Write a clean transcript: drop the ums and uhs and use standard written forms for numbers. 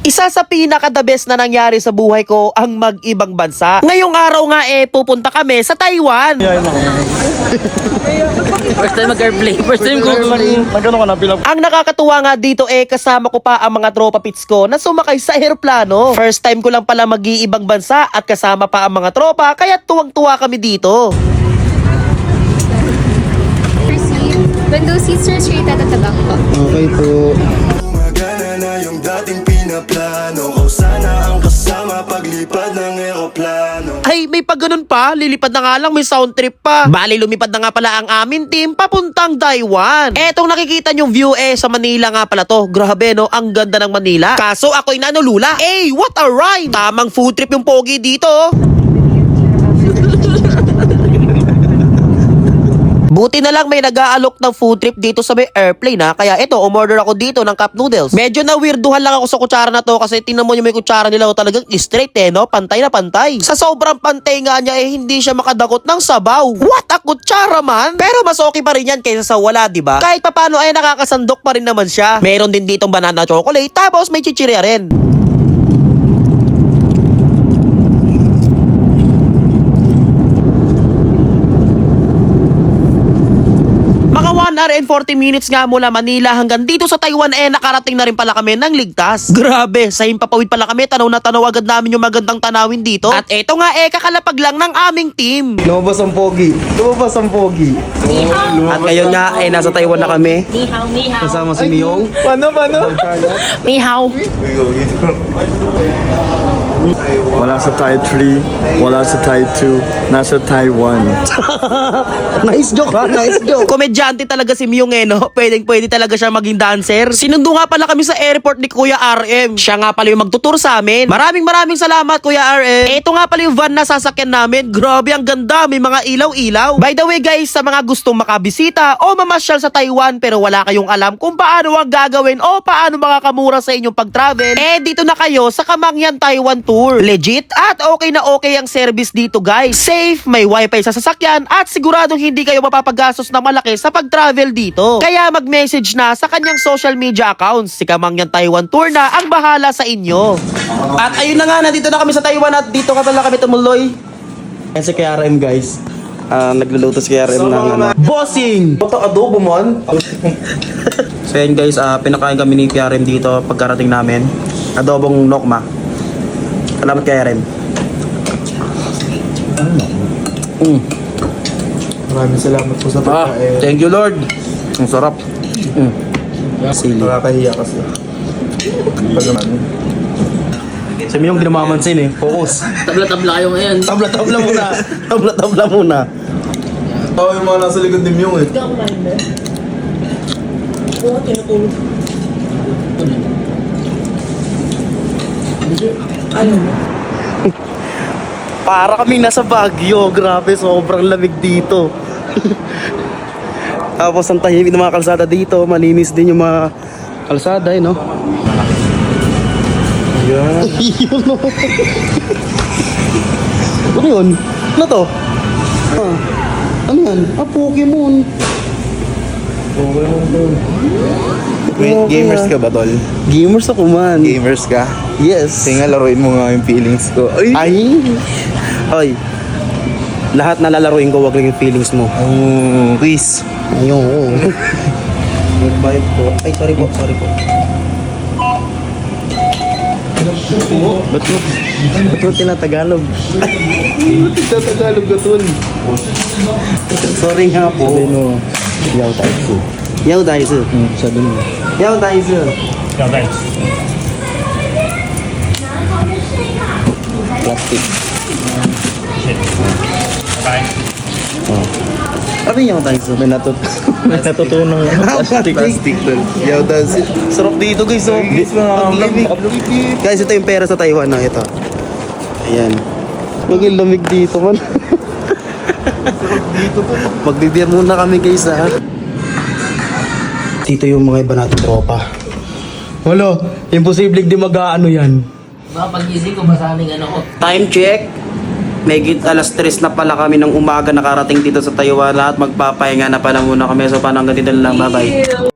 Isa sa pinaka-the best na nangyari sa buhay ko ang mag-ibang bansa. Ngayong araw nga pupunta kami sa Taiwan. First time mag-airplane. First time ko. Ang nakakatuwa nga dito kasama ko pa ang mga tropa pits ko na sumakay sa eroplano. First time ko lang pala mag-iibang bansa at kasama pa ang mga tropa kaya tuwang-tuwa kami dito. Proceed. When those seats are straight at the back po. Okay po. Magana na yung dating pinaplano ko sana ang kasama paglipad ng eroplano. Ay, may pag ganun pa. Lilipad na nga lang, may sound trip pa. Bali, lumipad na nga pala ang aming team papuntang Taiwan. Etong nakikita nyong view sa Manila nga pala to. Grabe no, ang ganda ng Manila. Kaso ako'y nanulula. What a ride! Tamang food trip yung pogi dito. Buti na lang may nag-aalok ng food trip dito sa may airplane kaya ito, umorder ako dito ng cup noodles. Medyo na-weirduhan lang ako sa kutsara na to kasi tingnan mo yung may kutsara nila talagang straight no? Pantay na pantay. Sa sobrang pantay nga niya hindi siya makadakot ng sabaw. What a kutsara man! Pero mas okay pa rin yan kaysa sa wala, diba? Kahit papano ay nakakasandok pa rin naman siya. Meron din ditong banana chocolate tapos may chichirya rin. Mga 1 hour and 40 minutes nga mula Manila hanggang dito sa Taiwan nakarating na rin pala kami ng ligtas. Grabe, sa himpapawid pala kami, tanaw na tanaw agad namin yung magandang tanawin dito. At eto nga kakalapag lang ng aming team. Lumabas ang pogi. Lumabas ang pogi. At ngayon nga nasa Taiwan na kami. Ni hao, ni hao. Kasama si Miyong. Paano? Ni hao. Wala sa Thai 3, wala sa Thai 2, nasa Taiwan. Nice joke ha, nice joke. Komedyante talaga si Myung no? Pwede talaga siya maging dancer. Sinundo nga pala kami sa airport ni Kuya RM. Siya nga pala yung magtutur sa amin. Maraming salamat Kuya RM. Ito nga pala yung van na sasakyan namin. Grabe ang ganda, may mga ilaw-ilaw. By the way guys, sa mga gustong makabisita o mamasyal sa Taiwan pero wala kayong alam kung paano ang gagawin o paano makakamura sa inyong pag-travel, dito na kayo sa Kamangyan Taiwan Tour. Legit at okay na okay ang service dito guys. Safe, may wifi sa sasakyan at siguradong hindi kayo mapapagastos na malaki sa pag-travel dito. Kaya mag-message na sa kanyang social media accounts. Si Kamangyan Taiwan Tour na ang bahala sa inyo. At ayun na nga, nandito na kami sa Taiwan at dito ka pala kami tumuloy. Yan si KRM guys. Nagluluto si KRM ng ano. Bossing! Ito adobo man. So yan guys, pinakain kami ni KRM dito pagkarating namin. Adobong nokma. Salamat KRM. Maraming salamat po sa pagkain. Thank you Lord. Ang sarap. Sili. Nakakahiya kasi. Si Miyong ginamamansin Focus. Tabla-tabla kayo ngayon. Tabla-tabla muna. Tabla-tabla muna. Ito yung mga nasa likod ni Miyong Para kaming nasa Baguio. Grabe, sobrang lamig dito. Tapos ang tahimik ng mga kalsada dito. Malinis din yung mga kalsada, no? Ayan. Ano yun? Ano to? Ano yan? Pokemon. Gamers ka ba, tol? Gamers ako man. Gamers ka? Yes. Sige nga, laruin mo nga yung feelings ko. Ay! Ay! Lahat na lalaruin ko, wag lang yung feelings mo. Quiz. Ayun. Nag-vibe ko. Ay, sorry po. Ba't mo tinatagalog? Tagalog ka, tol. Sorry nga po. Sabi mo, yaw tayo po. Yaw tayo sir. Sabi mo. Yaw tayo sir. Plastic. Sabi yaw tayo sir. May natutunang plastic. Plastic, tol. Yaw, tas. Sarap dito guys. Ang lamig. Guys, ito yung pera sa Taiwan na ito. Ayan. Maging lamig dito man. Magbibir muna kami guys Dito yung mga iba natin tropa. Wala, imposible di mag-aano yan. Baka pag-gising ko, basahin ano ko. Time check. Megit alas 3 na pala kami ng umaga nakarating dito sa Taiwan. Lahat magpapahinga na pala muna kami. So paano hanggang dito lang. Bye bye.